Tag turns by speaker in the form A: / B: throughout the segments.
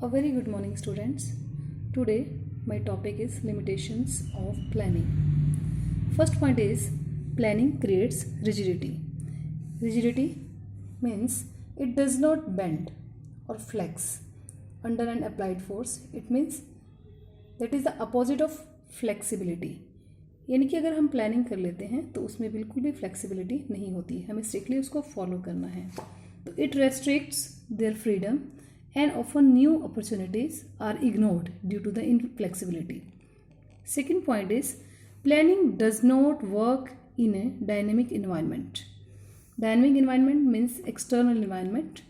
A: A very good morning, students. Today, my topic is limitations of planning. First point is planning creates rigidity. Rigidity means it does not bend or flex under an applied force. It means that is the opposite of flexibility. यानी कि अगर हम planning कर लेते हैं तो उसमें बिल्कुल भी फ्लेक्सिबिलिटी नहीं होती, हमें स्ट्रिक्टली उसको फॉलो करना है. तो it restricts their freedom and often new opportunities are ignored due to the inflexibility. Second point is planning does not work in a dynamic environment. Dynamic environment means external environment.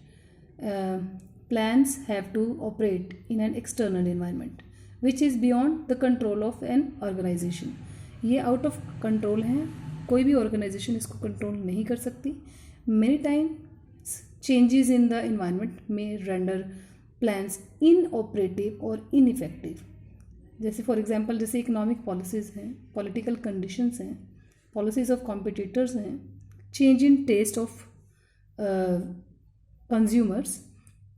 A: Plans have to operate in an external environment which is beyond the control of an organization. ये out of control है, कोई भी organization इसको control नहीं कर सकती. Many times changes in the environment may render plans inoperative or ineffective. जैसे for example जैसे इकोनॉमिक पॉलिसीज़ हैं, पॉलिटिकल कंडीशंस हैं, पॉलिसीज़ ऑफ कॉम्पिटिटर्स हैं, change in taste of consumers,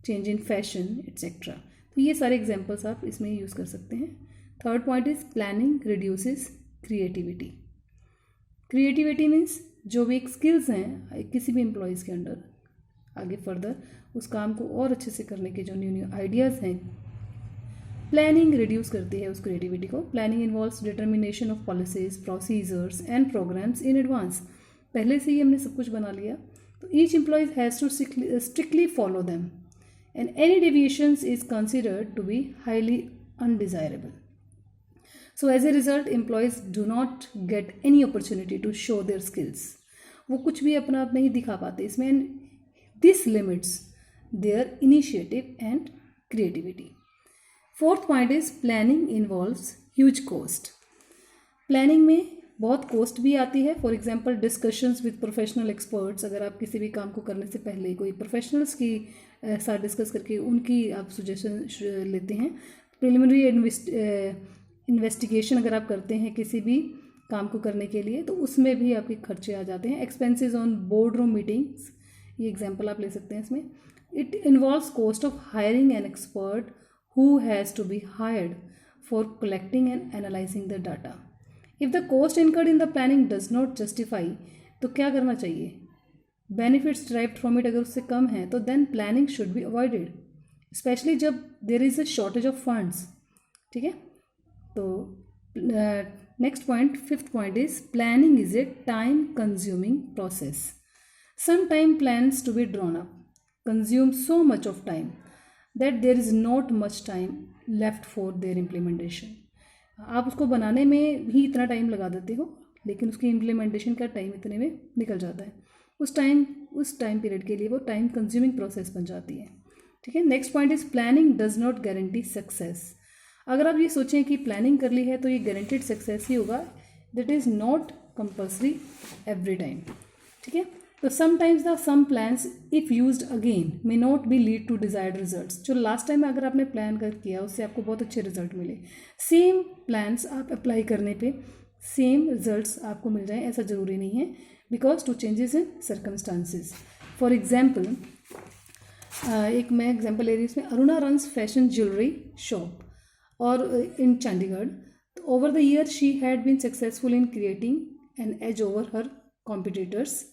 A: change in fashion etcetera. तो ये सारे एग्जांपल्स आप इसमें यूज़ कर सकते हैं. Third point is planning reduces creativity. Creativity means जो भी एक स्किल्स हैं किसी भी एम्प्लॉयज़ के अंडर, आगे फर्दर उस काम को और अच्छे से करने के जो न्यू न्यू आइडियाज़ हैं, प्लानिंग रिड्यूस करती है उस क्रिएटिविटी को. Planning involves determination of policies, procedures and programmes in advance. पहले से ही हमने सब कुछ बना लिया, तो each employees has to strictly follow them and any deviations is considered to be highly undesirable. So as a result employees do not get any opportunity to show their skills. वो कुछ भी अपना आप नहीं दिखा पाते इसमें. This limits their initiative and creativity. Fourth point is planning involves huge cost. Planning में बहुत cost भी आती है. For example, discussions with professional experts. अगर आप किसी भी काम को करने से पहले कोई professionals की साथ डिस्कस करके उनकी आप सजेशन लेते हैं. Preliminary investigation अगर आप करते हैं किसी भी काम को करने के लिए, तो उसमें भी आपके खर्चे आ जाते हैं. Expenses on boardroom meetings, ये एग्जाम्पल आप ले सकते हैं इसमें. It involves cost of hiring an expert who has to be hired for collecting and analysing the data. If the cost incurred in the planning does not justify, तो क्या करना चाहिए? बेनिफिट्स ड्राइव्ड फ्रॉम इट अगर उससे कम है तो then planning should be avoided, specially जब there is a shortage of funds. ठीक है. तो next point, fifth point is planning is a time consuming process. Some time plans to be drawn up consume so much of time that there is not much time left for their implementation. आप उसको बनाने में ही इतना time लगा देते हो, लेकिन उसकी इम्प्लीमेंटेशन का टाइम इतने में निकल जाता है. उस टाइम पीरियड के लिए वो टाइम कंज्यूमिंग प्रोसेस बन जाती है. ठीक है. Next point is planning does not guarantee success. अगर आप ये सोचें कि प्लानिंग कर ली है तो ये गारंटीड सक्सेस ही होगा, that is not compulsory every time. ठीक है. तो sometimes the some plans if used again may not be lead to desired results. जो लास्ट टाइम अगर आपने प्लान कर किया उससे आपको बहुत अच्छे रिजल्ट मिले, सेम प्लान्स आप अप्लाई करने पे सेम रिजल्ट्स आपको मिल जाएं ऐसा ज़रूरी नहीं है, because to changes in circumstances. For example एक मैं एग्जाम्पल ले रही हूँ इसमें. Aruna runs fashion jewellery shop और in Chandigarh. Over the year she had been successful in creating an edge over her competitors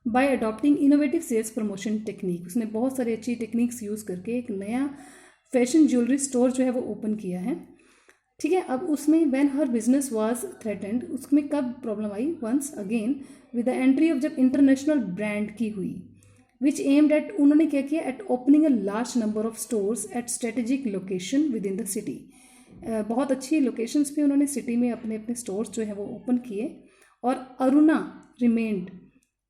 A: by adopting innovative sales promotion technique. उसने बहुत सारी अच्छी टेक्निक्स यूज़ करके एक नया फैशन ज्वेलरी स्टोर जो है वो ओपन किया है. ठीक है. अब उसमें when her business was threatened, उसमें कब प्रॉब्लम आई? Once again with the entry of जब इंटरनेशनल ब्रांड की हुई, विच एम्ड एट, उन्होंने क्या किया, at opening a large number of stores at strategic location within the city. बहुत अच्छी लोकेशंस पे उन्होंने सिटी में अपने अपने स्टोर्स जो है वो ओपन किए. और अरुणा रिमेन्ड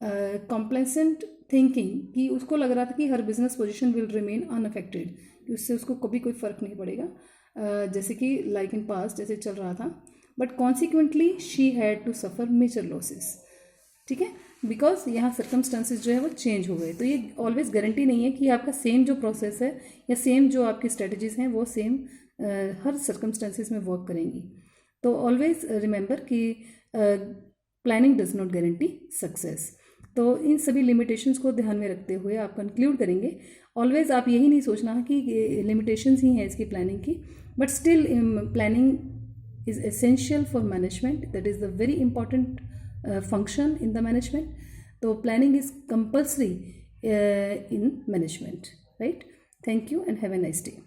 A: कॉम्प्लेसेंट थिंकिंग, कि उसको लग रहा था कि हर business position will remain unaffected, कि उससे उसको कभी कोई फ़र्क नहीं पड़ेगा, जैसे कि लाइक इन पास्ट जैसे चल रहा था. But consequently she had to suffer major losses. ठीक है. बिकॉज यहाँ सर्कमस्टांसिस जो है वो चेंज हो गए. तो ये ऑलवेज गारंटी नहीं है कि आपका सेम जो प्रोसेस है या सेम जो आपकी स्ट्रेटजीज़ हैं वो सेम हर सर्कमस्टांसिस में वर्क करेंगी. तो ऑलवेज रिमेंबर कि planning does not guarantee success. तो इन सभी लिमिटेशंस को ध्यान में रखते हुए आप कंक्लूड करेंगे ऑलवेज आप यही नहीं सोचना कि लिमिटेशंस ही हैं इसकी प्लानिंग की, but still planning is essential for management, that is the very important function in the management. So planning is compulsory in management, right? Thank you and have a nice day.